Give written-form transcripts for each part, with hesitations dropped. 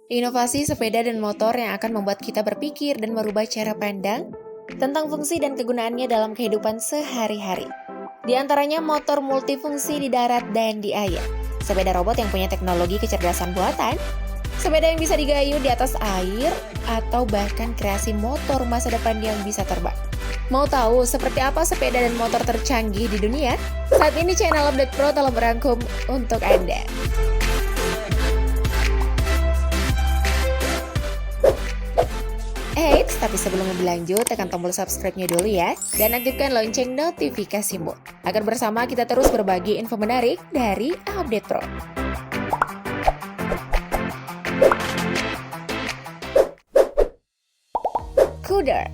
Inovasi sepeda dan motor yang akan membuat kita berpikir dan merubah cara pandang tentang fungsi dan kegunaannya dalam kehidupan sehari-hari. Di antaranya motor multifungsi di darat dan di air, sepeda robot yang punya teknologi kecerdasan buatan, sepeda yang bisa digayuh di atas air, atau bahkan kreasi motor masa depan yang bisa terbang. Mau tahu seperti apa sepeda dan motor tercanggih di dunia? Saat ini channel Update Pro telah merangkum untuk Anda. Eits, tapi sebelum lebih lanjut, tekan tombol subscribe-nya dulu ya, dan aktifkan lonceng notifikasimu, agar bersama kita terus berbagi info menarik dari Update Pro. Cooder.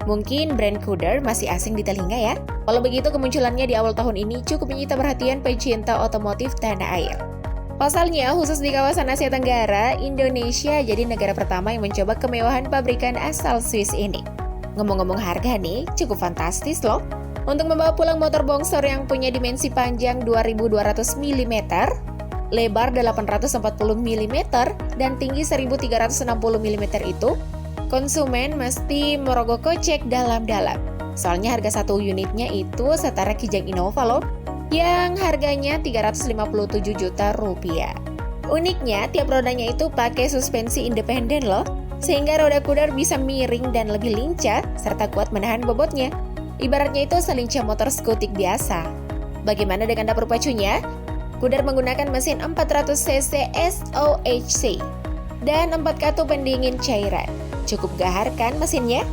Mungkin brand Cooder masih asing di telinga ya? Kalau begitu, kemunculannya di awal tahun ini cukup menyita perhatian pecinta otomotif tanah air. Pasalnya, khusus di kawasan Asia Tenggara, Indonesia jadi negara pertama yang mencoba kemewahan pabrikan asal Swiss ini. Ngomong-ngomong harga nih, cukup fantastis loh. Untuk membawa pulang motor bongsor yang punya dimensi panjang 2200 mm, lebar 840 mm, dan tinggi 1360 mm itu, konsumen mesti merogoh kocek dalam-dalam. Soalnya harga satu unitnya itu setara Kijang Innova loh, yang harganya 357 juta rupiah. Uniknya, tiap rodanya itu pakai suspensi independen loh, sehingga roda Cooder bisa miring dan lebih lincah, serta kuat menahan bobotnya. Ibaratnya itu selincah motor skutik biasa. Bagaimana dengan dapur pacunya? Cooder menggunakan mesin 400 cc SOHC dan 4 kartu pendingin cairan. Cukup gahar kan mesinnya?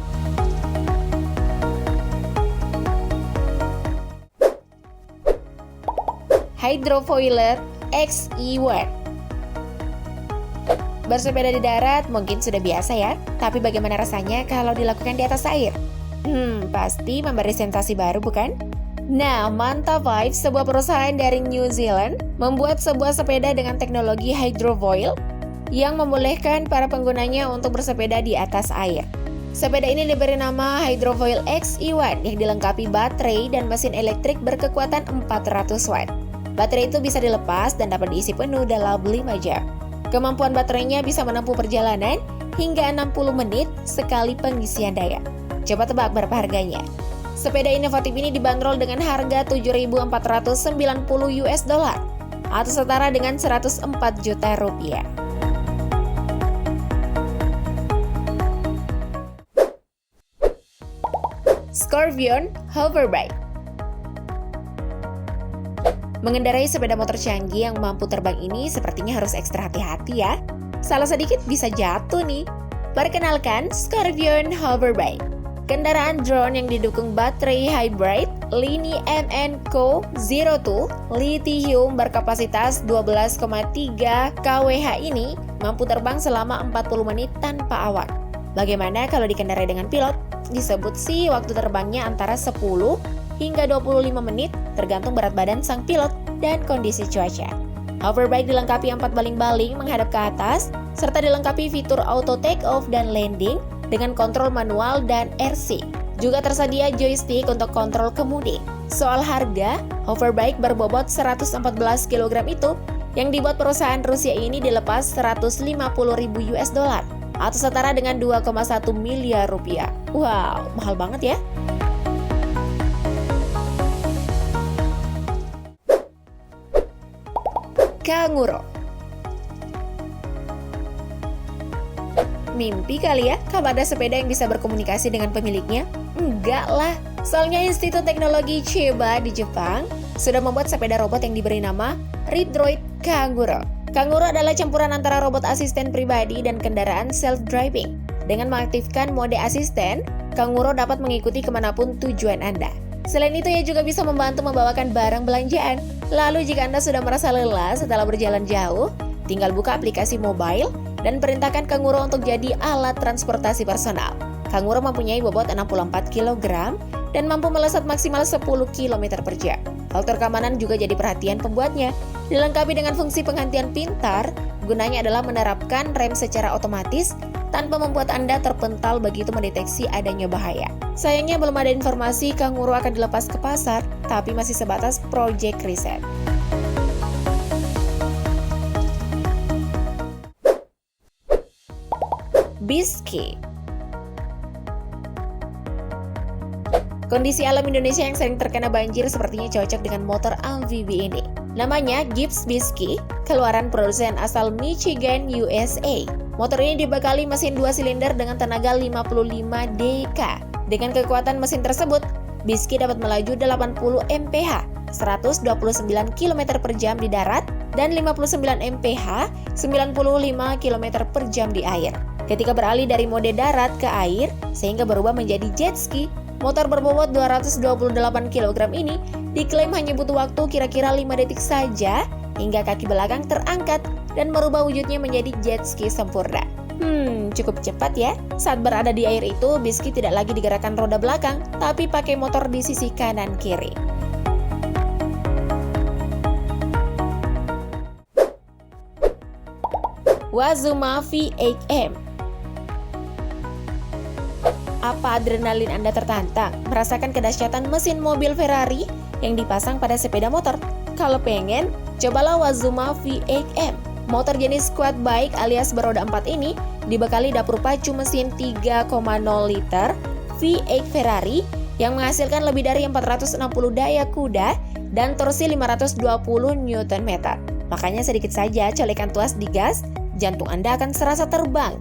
Hydrofoiler XE1. Bersepeda di darat mungkin sudah biasa ya, tapi bagaimana rasanya kalau dilakukan di atas air? Pasti memberi sensasi baru bukan? Nah, Manta Vibes, sebuah perusahaan dari New Zealand, membuat sebuah sepeda dengan teknologi hydrofoil yang membolehkan para penggunanya untuk bersepeda di atas air. Sepeda ini diberi nama Hydrofoil XE1 yang dilengkapi baterai dan mesin elektrik berkekuatan 400 watt. Baterai itu bisa dilepas dan dapat diisi penuh dalam 5 jam. Kemampuan baterainya bisa menempuh perjalanan hingga 60 menit sekali pengisian daya. Coba tebak berapa harganya? Sepeda inovatif ini dibanderol dengan harga 7.490 US dollar atau setara dengan 104 juta rupiah. Scorpion Hoverbike. Mengendarai sepeda motor canggih yang mampu terbang ini sepertinya harus ekstra hati-hati ya. Salah sedikit bisa jatuh nih. Perkenalkan Scorpion Hoverbike. Kendaraan drone yang didukung baterai hybrid Lini MN Co. 02 lithium berkapasitas 12,3 kWh ini mampu terbang selama 40 menit tanpa awak. Bagaimana kalau dikendarai dengan pilot? Disebut sih waktu terbangnya antara 10 hingga 25 menit tergantung berat badan sang pilot dan kondisi cuaca. Hoverbike dilengkapi 4 baling-baling menghadap ke atas, serta dilengkapi fitur auto take off dan landing dengan kontrol manual dan RC. Juga tersedia joystick untuk kontrol kemudi. Soal harga, Hoverbike berbobot 114 kg itu yang dibuat perusahaan Rusia ini dilepas 150.000 US dollar atau setara dengan 2,1 miliar rupiah. Wow, mahal banget ya. Kanguro. Mimpi kali ya kalau ada sepeda yang bisa berkomunikasi dengan pemiliknya? Enggak lah. Soalnya Institut Teknologi Chiba di Jepang sudah membuat sepeda robot yang diberi nama Readroid Kanguro. Kanguro adalah campuran antara robot asisten pribadi dan kendaraan self-driving. Dengan mengaktifkan mode asisten, Kanguro dapat mengikuti kemanapun tujuan Anda. Selain itu, ia juga bisa membantu membawakan barang belanjaan. Lalu jika Anda sudah merasa lelah setelah berjalan jauh, tinggal buka aplikasi mobile dan perintahkan Kanguro untuk jadi alat transportasi personal. Kanguro mempunyai bobot 64 kg dan mampu melesat maksimal 10 km per jam. Faktor keamanan juga jadi perhatian pembuatnya. Dilengkapi dengan fungsi penghentian pintar, gunanya adalah menerapkan rem secara otomatis tanpa membuat Anda terpental begitu mendeteksi adanya bahaya. Sayangnya belum ada informasi Kanguro akan dilepas ke pasar, tapi masih sebatas proyek riset. Bisky. Kondisi alam Indonesia yang sering terkena banjir sepertinya cocok dengan motor amfibi ini. Namanya Gibbs Bisky, keluaran produsen asal Michigan, USA. Motor ini dibekali mesin 2 silinder dengan tenaga 55 dk. Dengan kekuatan mesin tersebut, Bisky dapat melaju 80 mph, 129 km per jam di darat, dan 59 mph, 95 km per jam di air. Ketika beralih dari mode darat ke air, sehingga berubah menjadi jet ski, motor berbobot 228 kg ini diklaim hanya butuh waktu kira-kira 5 detik saja hingga kaki belakang terangkat dan merubah wujudnya menjadi jet ski sempurna. Cukup cepat ya. Saat berada di air itu, Bisky tidak lagi digerakkan roda belakang, tapi pakai motor di sisi kanan kiri. Wazuma V8M. Apa adrenalin Anda tertantang merasakan kedahsyatan mesin mobil Ferrari yang dipasang pada sepeda motor? Kalau pengen, cobalah Wazuma V8M. Motor jenis quad bike alias beroda 4 ini dibekali dapur pacu mesin 3,0 liter V8 Ferrari yang menghasilkan lebih dari 460 daya kuda dan torsi 520 Nm. Makanya sedikit saja colekan tuas di gas, jantung Anda akan serasa terbang.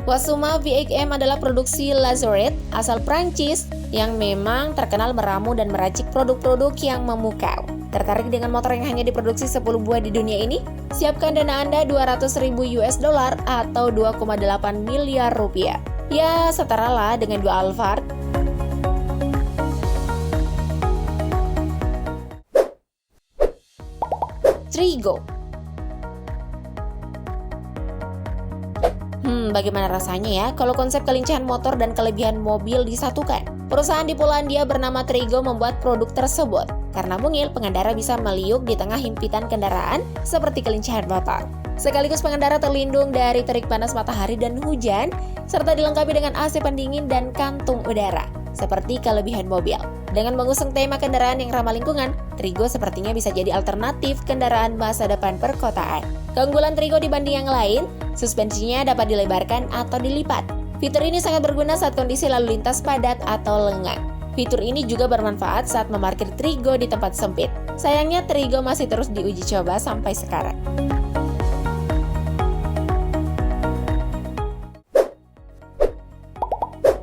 Wazuma V8M adalah produksi Lazoret asal Prancis yang memang terkenal meramu dan meracik produk-produk yang memukau. Tertarik dengan motor yang hanya diproduksi 10 buah di dunia ini? Siapkan dana Anda $200.000 atau 2,8 miliar rupiah. Ya, setaralah dengan 2 Alphard. Trigo. Bagaimana rasanya ya kalau konsep kelincahan motor dan kelebihan mobil disatukan? Perusahaan di Polandia bernama Trigo membuat produk tersebut. Karena mungil, pengendara bisa meliuk di tengah himpitan kendaraan seperti kelincahan motor. Sekaligus pengendara terlindung dari terik panas matahari dan hujan, serta dilengkapi dengan AC pendingin dan kantung udara, seperti kelebihan mobil. Dengan mengusung tema kendaraan yang ramah lingkungan, Trigo sepertinya bisa jadi alternatif kendaraan masa depan perkotaan. Keunggulan Trigo dibanding yang lain, suspensinya dapat dilebarkan atau dilipat. Fitur ini sangat berguna saat kondisi lalu lintas padat atau lengang. Fitur ini juga bermanfaat saat memarkir Trigo di tempat sempit. Sayangnya Trigo masih terus diuji coba sampai sekarang.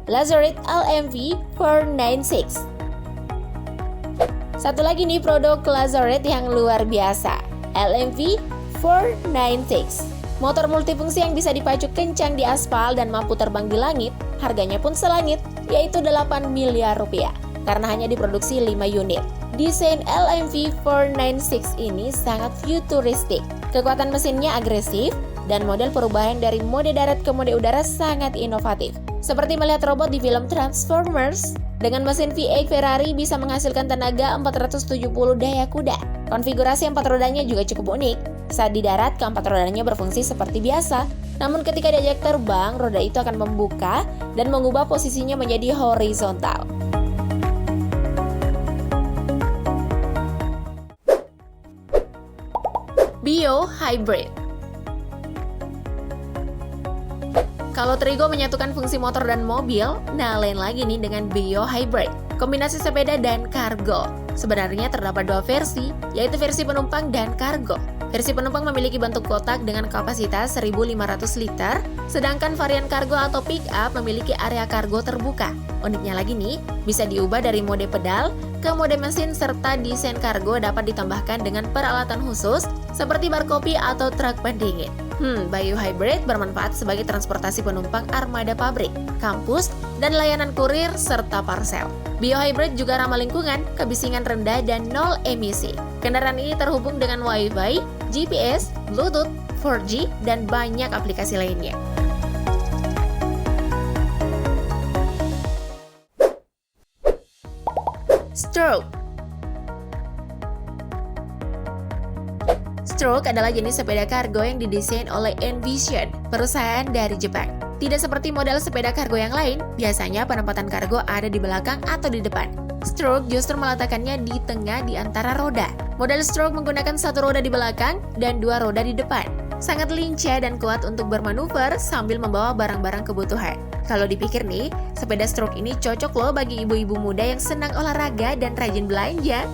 Lazoret LMV 496. Satu lagi nih produk Lazoret yang luar biasa, LMV 496. Motor multifungsi yang bisa dipacu kencang di aspal dan mampu terbang di langit, harganya pun selangit, yaitu 8 miliar rupiah, karena hanya diproduksi 5 unit. Desain LMV 496 ini sangat futuristik, kekuatan mesinnya agresif, dan model perubahan dari mode darat ke mode udara sangat inovatif. Seperti melihat robot di film Transformers, dengan mesin V8 Ferrari bisa menghasilkan tenaga 470 daya kuda. Konfigurasi 4 rodanya juga cukup unik. Saat di darat, keempat rodanya berfungsi seperti biasa. Namun ketika diajak terbang, roda itu akan membuka dan mengubah posisinya menjadi horizontal. Bio Hybrid. Kalau Trigo menyatukan fungsi motor dan mobil, nah lain lagi nih dengan Bio Hybrid, kombinasi sepeda dan kargo. Sebenarnya terdapat 2 versi, yaitu versi penumpang dan kargo. Versi penumpang memiliki bentuk kotak dengan kapasitas 1.500 liter, sedangkan varian kargo atau pick-up memiliki area kargo terbuka. Uniknya lagi nih, bisa diubah dari mode pedal ke mode mesin serta desain kargo dapat ditambahkan dengan peralatan khusus seperti bar kopi atau truk pendingin. Bio Hybrid bermanfaat sebagai transportasi penumpang armada pabrik, kampus, dan layanan kurir serta parsel. Bio Hybrid juga ramah lingkungan, kebisingan rendah, dan nol emisi. Kendaraan ini terhubung dengan Wi-Fi, GPS, Bluetooth, 4G, dan banyak aplikasi lainnya. Stroke. Stroke adalah jenis sepeda kargo yang didesain oleh Envision, perusahaan dari Jepang. Tidak seperti model sepeda kargo yang lain, biasanya penempatan kargo ada di belakang atau di depan. Stroke justru meletakkannya di tengah di antara roda. Model Stroke menggunakan 1 roda di belakang dan 2 roda di depan. Sangat lincah dan kuat untuk bermanuver sambil membawa barang-barang kebutuhan. Kalau dipikir nih, sepeda stroke ini cocok loh bagi ibu-ibu muda yang senang olahraga dan rajin belanja.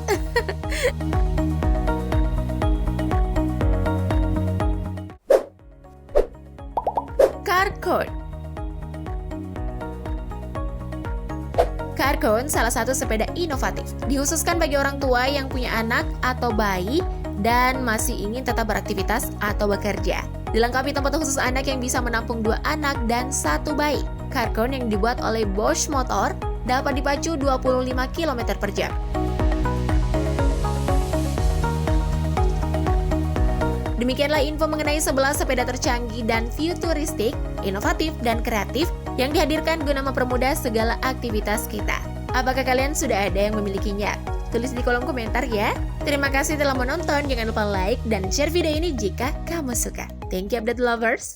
Carcone. Carcone salah satu sepeda inovatif, dikhususkan bagi orang tua yang punya anak atau bayi dan masih ingin tetap beraktivitas atau bekerja. Dilengkapi tempat khusus anak yang bisa menampung 2 anak dan 1 bayi. Carcone yang dibuat oleh Bosch Motor dapat dipacu 25 km per jam. Demikianlah info mengenai 11 sepeda tercanggih dan futuristik, inovatif, dan kreatif yang dihadirkan guna mempermudah segala aktivitas kita. Apakah kalian sudah ada yang memilikinya? Tulis di kolom komentar ya. Terima kasih telah menonton, jangan lupa like dan share video ini jika kamu suka. Thank you update lovers.